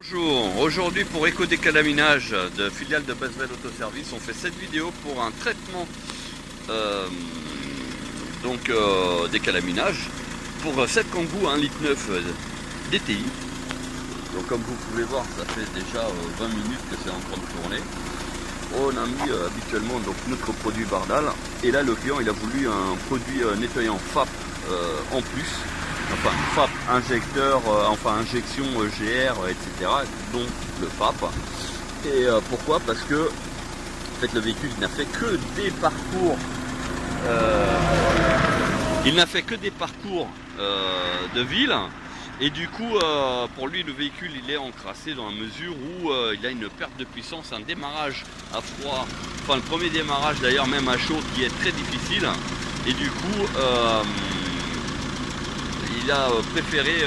Bonjour, aujourd'hui pour éco-décalaminage de filiale de Basvel Autoservice, on fait cette vidéo pour un traitement décalaminage pour cette Kangoo 1,9 litre DTI. Donc comme vous pouvez voir, ça fait déjà 20 minutes que c'est en train de tourner. On a mis habituellement donc notre produit Bardal, et là le client il a voulu un produit nettoyant FAP en plus. Enfin FAP injecteur, injection GR, etc. dont le FAP. Et pourquoi? Parce que en fait le véhicule n'a fait que des parcours de ville, et du coup pour lui le véhicule il est encrassé dans la mesure où il a une perte de puissance, un démarrage à froid, enfin le premier démarrage d'ailleurs même à chaud qui est très difficile, et du coup il a préféré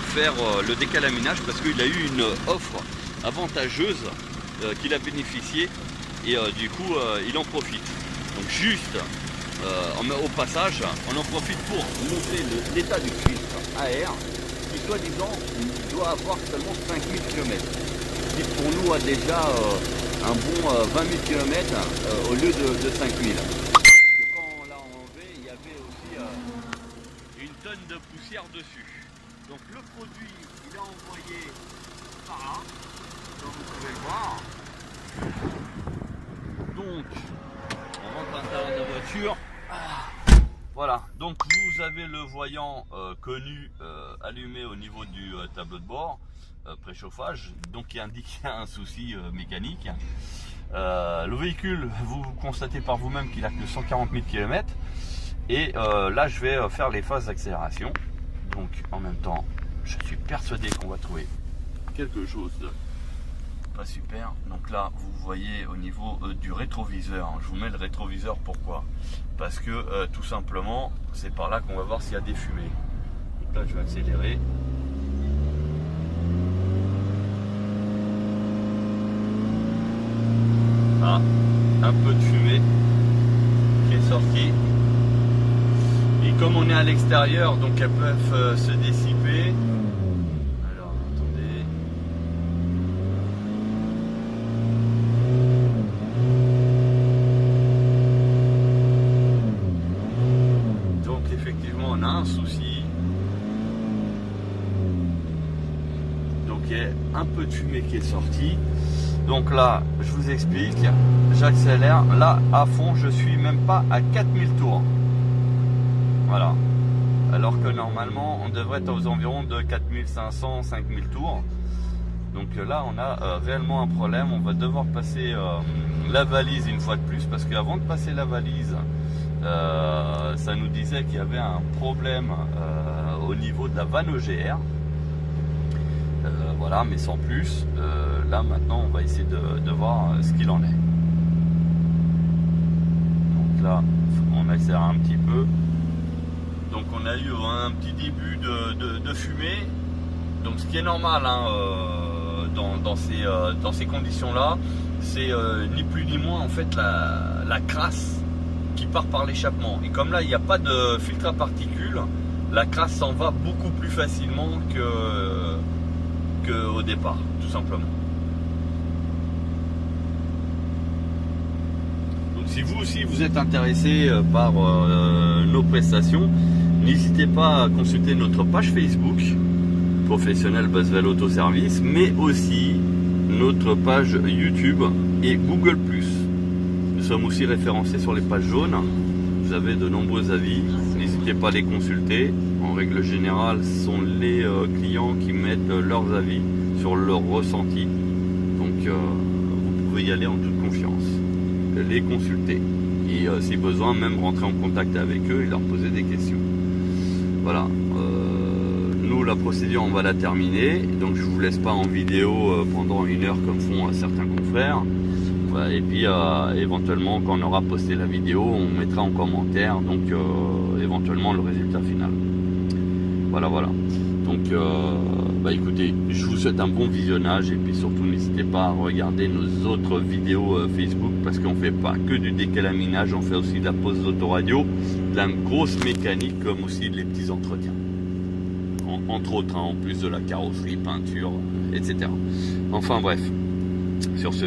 faire le décalaminage parce qu'il a eu une offre avantageuse qu'il a bénéficié, et du coup il en profite. Donc juste au passage on en profite pour montrer l'état du filtre à air qui soi-disant doit avoir seulement 5000 km, qui pour nous a déjà un bon 20 000 km au lieu de 5000. Quand on l'a enlevé, il y avait aussi une tonne de poussière dessus. Donc le produit il est envoyé par là, comme vous pouvez le voir. Donc on rentre à l'intérieur de la voiture. Voilà, donc vous avez le voyant connu allumé au niveau du tableau de bord, préchauffage, donc qui indique un souci mécanique. Le véhicule, vous constatez par vous-même qu'il a que 140 000 km. Et là je vais faire les phases d'accélération. Donc en même temps je suis persuadé qu'on va trouver quelque chose de pas super. Donc là vous voyez au niveau du rétroviseur, je vous mets le rétroviseur, pourquoi? Parce que tout simplement c'est par là qu'on va voir s'il y a des fumées. Donc là je vais accélérer. Ah, un peu de fumée qui est sortie. Et comme on est à l'extérieur, donc elles peuvent se dissiper. Alors attendez. Donc effectivement on a un souci. Donc il y a un peu de fumée qui est sortie. Donc là je vous explique, j'accélère. Là à fond je suis même pas à 4000 tours. Voilà, alors que normalement on devrait être aux environs de 4500, 5000 tours. Donc là on a réellement un problème. On va devoir passer la valise une fois de plus, parce qu'avant de passer la valise ça nous disait qu'il y avait un problème au niveau de la vanne EGR. Voilà, mais sans plus. Là maintenant on va essayer de voir ce qu'il en est. Donc là on accélère un petit peu. Donc on a eu un petit début de fumée, donc ce qui est normal hein, dans ces conditions là, c'est ni plus ni moins en fait la crasse qui part par l'échappement. Et comme là il n'y a pas de filtre à particules, la crasse s'en va beaucoup plus facilement que au départ, tout simplement. Donc si vous aussi vous êtes intéressé par nos prestations, n'hésitez pas à consulter notre page Facebook professionnel Basvel Autoservice, mais aussi notre page YouTube et Google+. Nous sommes aussi référencés sur les pages jaunes. Vous avez de nombreux avis, n'hésitez pas à les consulter. En règle générale, ce sont les clients qui mettent leurs avis sur leur ressenti. Donc vous pouvez y aller en toute confiance, les consulter. Et si besoin, même rentrer en contact avec eux et leur poser des questions. Voilà, nous la procédure on va la terminer, donc je vous laisse pas en vidéo pendant 1 heure comme font certains confrères. Voilà, et puis éventuellement quand on aura posté la vidéo, on mettra en commentaire donc éventuellement le résultat final. Voilà. Donc écoutez, je vous souhaite un bon visionnage, et puis surtout n'hésitez pas à regarder nos autres vidéos Facebook, parce qu'on fait pas que du décalaminage, on fait aussi de la pose d'autoradio, de la grosse mécanique, comme aussi les petits entretiens. entre autres, hein, en plus de la carrosserie, peinture, etc. Enfin bref, sur ce,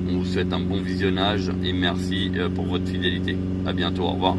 on vous souhaite un bon visionnage et merci pour votre fidélité. À bientôt, au revoir.